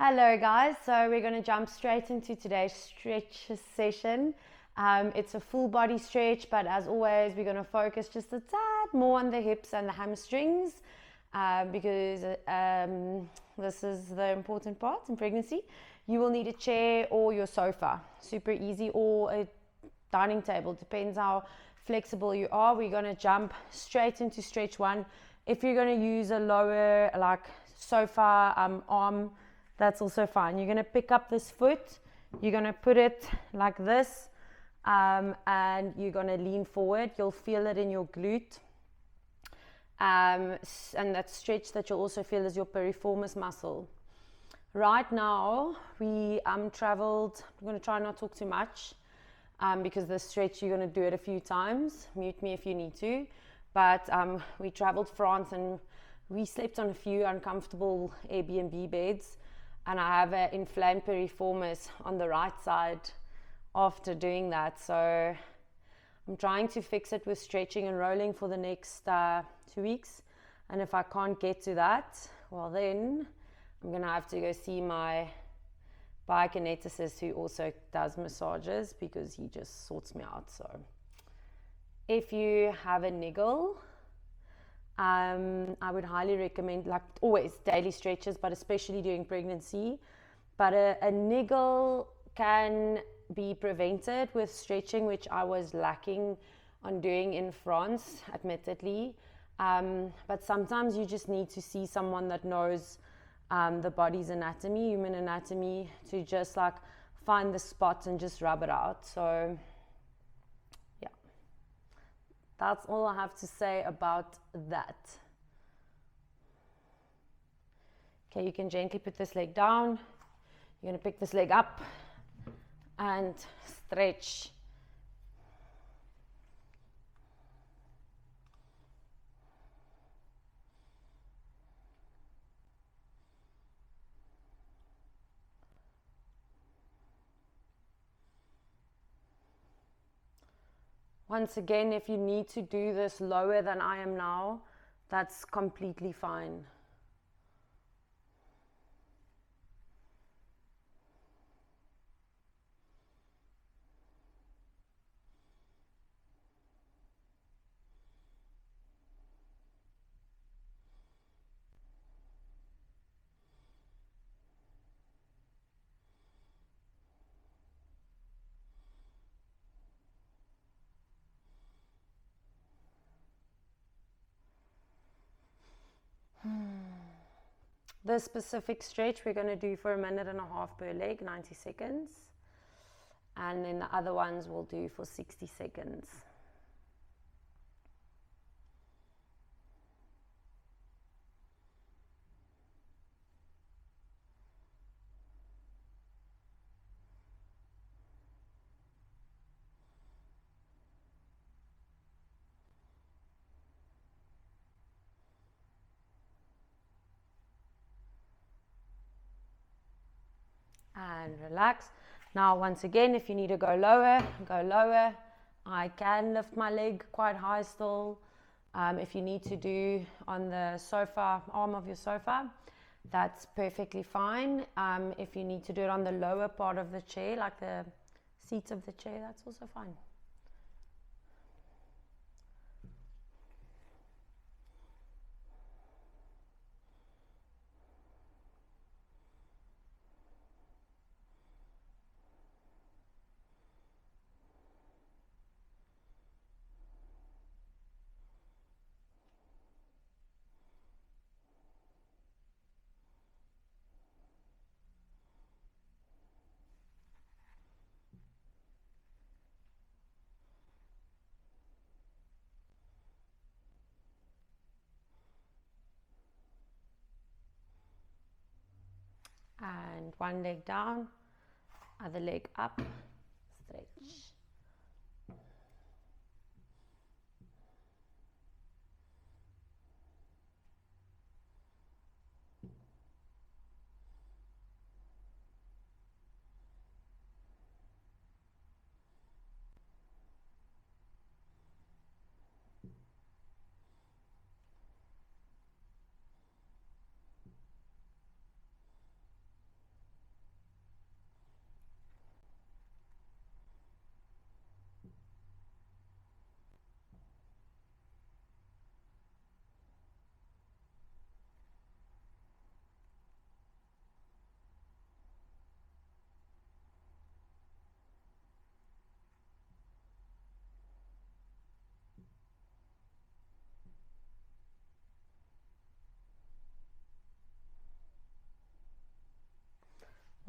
Hello guys, so we're going to jump straight into today's stretch session. It's a full body stretch, but as always we're going to focus just a tad more on the hips and the hamstrings because this is the important part in pregnancy. You will need a chair or your sofa, super easy, or a dining table, depends how flexible you are. We're going to jump straight into stretch one. If you're going to use a lower like sofa arm, that's also fine. You're going to pick up this foot, you're going to put it like this, and you're going to lean forward. You'll feel it in your glute, and that stretch that you'll also feel is your piriformis muscle. Right now we traveled. I'm going to try not to talk too much because the stretch you're going to do it a few times. Mute me if you need to. But we traveled France and we slept on a few uncomfortable Airbnb beds. And I have an inflamed piriformis on the right side after doing that. So I'm trying to fix it with stretching and rolling for the next 2 weeks. And if I can't get to that, well then I'm going to have to go see my biokineticist who also does massages because he just sorts me out. So if you have a niggle, I would highly recommend, like always, daily stretches, but especially during pregnancy. But a niggle can be prevented with stretching, which I was lacking on doing in France, admittedly. But sometimes you just need to see someone that knows the body's anatomy, human anatomy, to just like find the spot and just rub it out. So that's all I have to say about that. Okay, you can gently put this leg down. You're going to pick this leg up and stretch. Once again, if you need to do this lower than I am now, that's completely fine. This specific stretch we're going to do for 1.5 minutes per leg, 90 seconds. And then the other ones we'll do for 60 seconds. And relax. Now once again, if you need to go lower, go lower. I can lift my leg quite high still. If you need to do on the sofa, arm of your sofa, that's perfectly fine. If you need to do it on the lower part of the chair, like the seat of the chair, that's also fine. And one leg down, other leg up, stretch.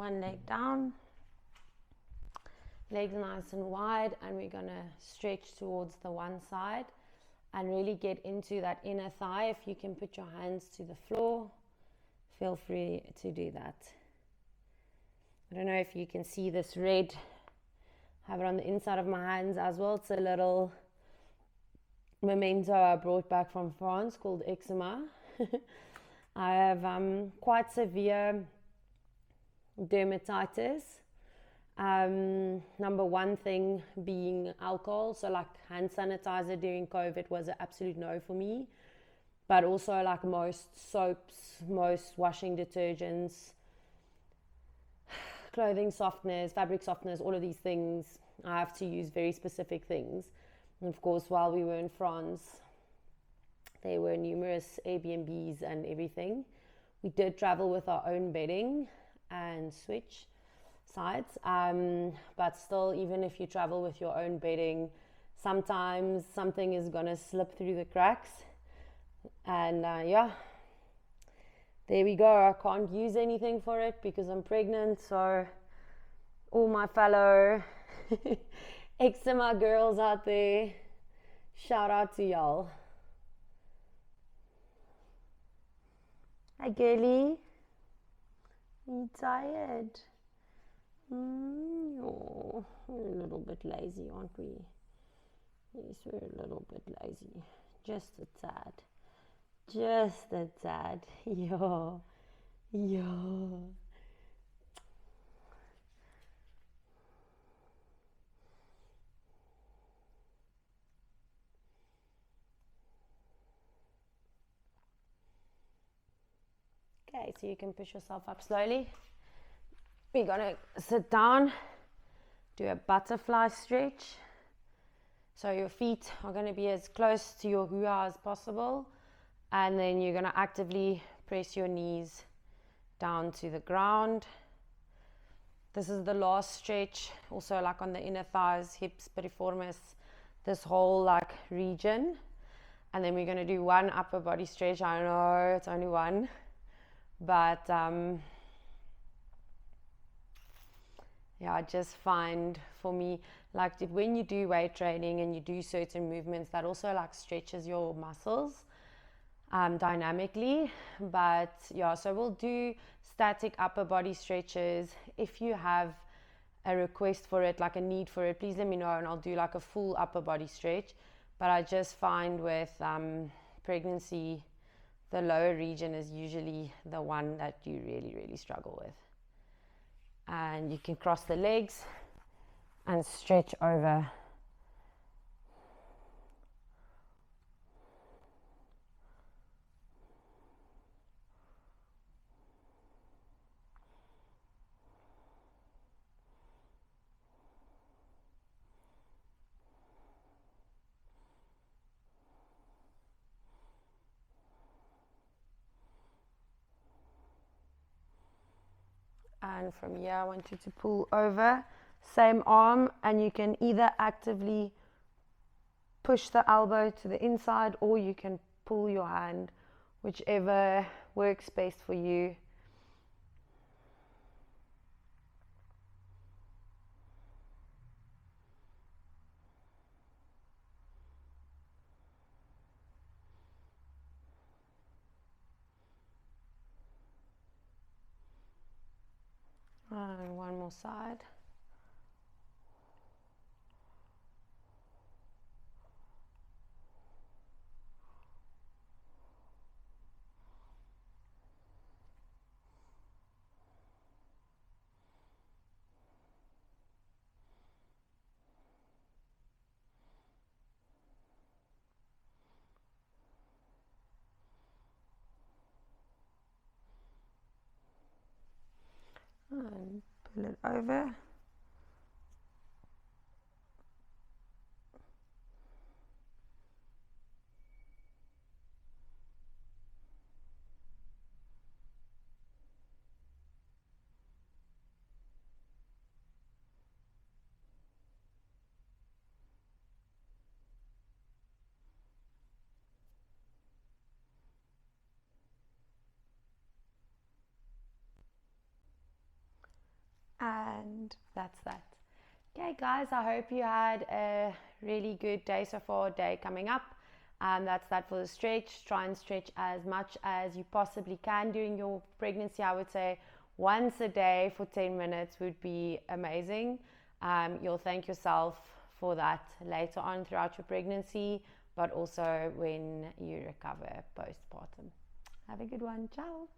one leg down, legs nice and wide, and we're gonna stretch towards the one side and really get into that inner thigh. If you can put your hands to the floor, feel free to do that. I don't know if you can see this red. I have it on the inside of my hands as well. It's a little memento I brought back from France called eczema. I have quite severe dermatitis. Number one thing being alcohol, so like hand sanitizer during COVID was an absolute no for me, but also like most soaps, most washing detergents, clothing softeners, fabric softeners, all of these things, I have to use very specific things. And of course, while we were in France, there were numerous Airbnbs and everything. We did travel with our own bedding and switch sides, but still, even if you travel with your own bedding, sometimes something is gonna slip through the cracks, and yeah, there we go. I can't use anything for it because I'm pregnant. So all my fellow eczema girls out there, shout out to y'all. Hi girlie, are you tired? Oh, we're a little bit lazy, aren't we? Yes, we're a little bit lazy. Just a tad. Just a tad. Yo. Okay, so you can push yourself up slowly. We're gonna sit down, do a butterfly stretch. So your feet are gonna be as close to your hua as possible, and then you're gonna actively press your knees down to the ground. This is the last stretch, also like on the inner thighs, hips, piriformis, this whole like region. And then we're gonna do one upper body stretch. I know it's only one, but yeah, I just find for me, like when you do weight training and you do certain movements, that also like stretches your muscles dynamically. But yeah, so we'll do static upper body stretches. If you have a request for it, like a need for it, please let me know and I'll do like a full upper body stretch. But I just find with pregnancy, the lower region is usually the one that you really struggle with. And you can cross the legs and stretch over. And from here, I want you to pull over, same arm, and you can either actively push the elbow to the inside or you can pull your hand, whichever works best for you. And one more side. And pull it over. And that's that. Okay, guys, I hope you had a really good day so far, day coming up. That's that for the stretch. Try and stretch as much as you possibly can during your pregnancy. I would say once a day for 10 minutes would be amazing. You'll thank yourself for that later on throughout your pregnancy, but also when you recover postpartum. Have a good one. Ciao.